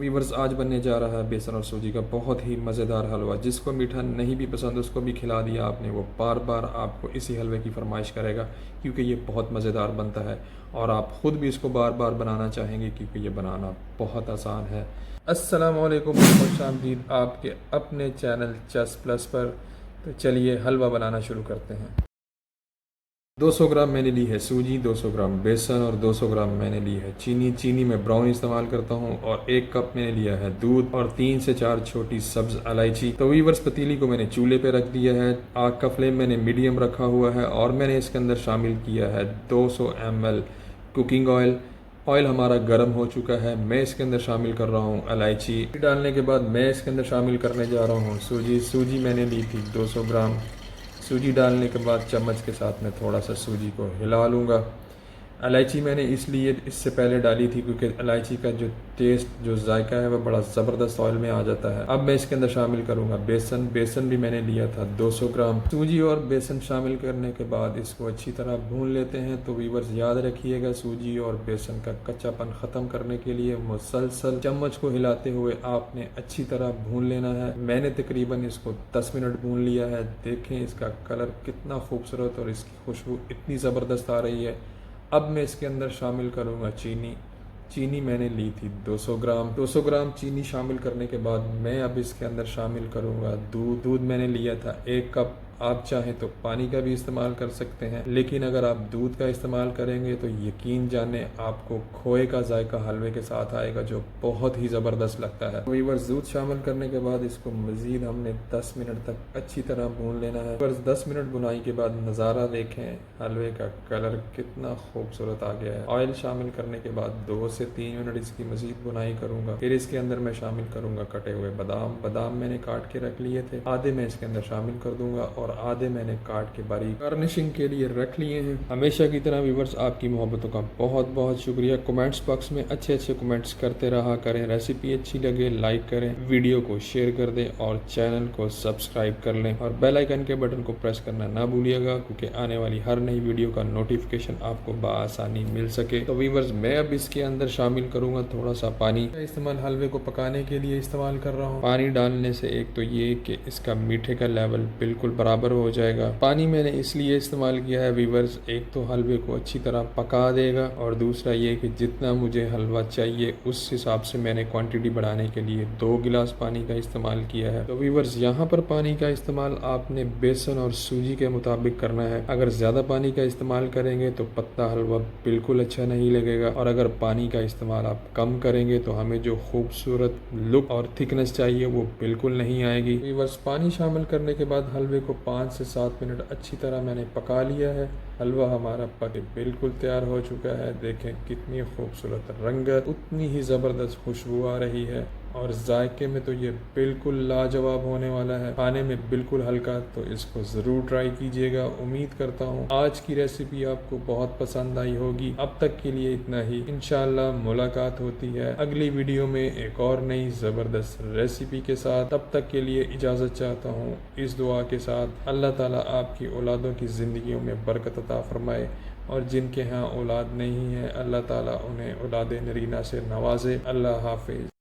Viewers आज बनने जा रहा है बेसन और सूजी का बहुत ही मज़ेदार हलवा। जिसको मीठा नहीं भी पसंद उसको भी खिला दिया आपने, वो बार बार आपको इसी हलवे की फरमाइश करेगा क्योंकि ये बहुत मज़ेदार बनता है और आप ख़ुद भी इसको बार बार बनाना चाहेंगे क्योंकि ये बनाना बहुत आसान है। अस्सलाम वालेकुम, खुशामदीद आपके अपने चैनल चस प्लस पर। तो चलिए हलवा बनाना शुरू करते हैं। 200 ग्राम मैंने ली है सूजी, 200 ग्राम बेसन और 200 ग्राम मैंने ली है चीनी। चीनी मैं ब्राउन इस्तेमाल करता हूँ। और 1 कप मैंने लिया है दूध और 3 से 4 छोटी सब्ज इलायची। तो वीवर्स पतीली को मैंने चूल्हे पे रख दिया है। आग का फ्लेम मैंने मीडियम रखा हुआ है और मैंने इसके अंदर शामिल किया है 200 ml कुकिंग ऑयल। ऑयल हमारा गर्म हो चुका है। मैं इसके अंदर शामिल कर रहा हूँ इलायची। डालने के बाद मैं इसके अंदर शामिल करने जा रहा हूँ सूजी। सूजी मैंने ली थी 200 ग्राम। सूजी डालने के बाद चम्मच के साथ मैं थोड़ा सा सूजी को हिला लूँगा। इलायची मैंने इसलिए इससे पहले डाली थी क्योंकि इलायची का जो टेस्ट, जो जायका है, वह बड़ा ज़बरदस्त ऑयल में आ जाता है। अब मैं इसके अंदर शामिल करूँगा बेसन। बेसन भी मैंने लिया था 200 ग्राम। सूजी और बेसन शामिल करने के बाद इसको अच्छी तरह भून लेते हैं। तो वीवर्स याद रखिएगा, सूजी और बेसन का कच्चापन ख़त्म करने के लिए मुसलसल चम्मच को हिलाते हुए आपने अच्छी तरह भून लेना है। मैंने तकरीबन इसको 10 मिनट भून लिया है। देखें इसका कलर कितना खूबसूरत और इसकी खुशबू इतनी ज़बरदस्त आ रही है। अब मैं इसके अंदर शामिल करूँगा चीनी। चीनी मैंने ली थी 200 ग्राम। 200 ग्राम चीनी शामिल करने के बाद मैं अब इसके अंदर शामिल करूँगा दूध। दूध मैंने लिया था 1 कप। आप चाहें तो पानी का भी इस्तेमाल कर सकते हैं, लेकिन अगर आप दूध का इस्तेमाल करेंगे तो यकीन जाने आपको खोए का जायका हलवे के साथ आएगा जो बहुत ही ज़बरदस्त लगता है। वीवर्स दूध शामिल करने के बाद इसको मज़ीद हमने 10 मिनट तक अच्छी तरह भून लेना है। वीवर्स 10 मिनट भुनाई के बाद नज़ारा देखें, हलवे का कलर कितना खूबसूरत आ गया है। ऑयल शामिल करने के बाद 2 से 3 मिनट इसकी मज़ीद भुनाई करूँगा। फिर इसके अंदर मैं शामिल करूँगा कटे हुए बादाम। बादाम मैंने काट के रख लिए थे, आधे मैं इसके अंदर शामिल कर दूँगा और आधे मैंने काट के बारीक गार्निशिंग के लिए रख लिए हैं। हमेशा की तरह व्यूअर्स आपकी मोहब्बतों का बहुत बहुत शुक्रिया। कमेंट्स बॉक्स में अच्छे अच्छे कमेंट्स करते रहा करें। रेसिपी अच्छी लगे लाइक करें, वीडियो को शेयर कर दें और चैनल को सब्सक्राइब कर लें और बेल आइकन के बटन को प्रेस करना ना भूलिएगा क्योंकि आने वाली हर नई वीडियो का नोटिफिकेशन आपको बआसानी मिल सके। तो व्यूअर्स मैं अब इसके अंदर शामिल करूँगा थोड़ा सा पानी। इस्तेमाल हलवे को पकाने के लिए इस्तेमाल कर रहा हूँ। पानी डालने से एक तो ये कि इसका मीठे का लेवल बिल्कुल बराबर हो जाएगा। पानी मैंने इसलिए इस्तेमाल किया है वीवर्स, एक तो हलवे को अच्छी तरह पका देगा और दूसरा ये कि जितना मुझे हलवा चाहिए उस हिसाब से मैंने क्वांटिटी बढ़ाने के लिए 2 गिलास पानी का इस्तेमाल किया है। तो वीवर्स यहाँ पर पानी का इस्तेमाल आपने बेसन और सूजी के मुताबिक करना है। अगर ज़्यादा पानी का इस्तेमाल करेंगे तो पत्ता हलवा बिल्कुल अच्छा नहीं लगेगा और अगर पानी का इस्तेमाल आप कम करेंगे तो हमें जो खूबसूरत लुक और थिकनेस चाहिए वो बिल्कुल नहीं आएगी। वीवर्स पानी शामिल करने के बाद हलवे को 5 से 7 मिनट अच्छी तरह मैंने पका लिया है। हलवा हमारा पक बिल्कुल तैयार हो चुका है। देखें कितनी खूबसूरत रंगत, उतनी ही ज़बरदस्त खुशबू आ रही है और जायके में तो ये बिल्कुल लाजवाब होने वाला है। खाने में बिल्कुल हल्का, तो इसको ज़रूर ट्राई कीजिएगा। उम्मीद करता हूँ आज की रेसिपी आपको बहुत पसंद आई होगी। अब तक के लिए इतना ही। इंशाल्लाह मुलाकात होती है अगली वीडियो में एक और नई ज़बरदस्त रेसिपी के साथ। तब तक के लिए इजाज़त चाहता हूँ इस दुआ के साथ, अल्लाह ताला आपकी औलादों की ज़िंदगियों में बरकत अता फरमाए और जिनके यहाँ औलाद नहीं है अल्लाह ताला उन्हें औलाद नरीना से नवाजे। अल्लाह हाफिज़।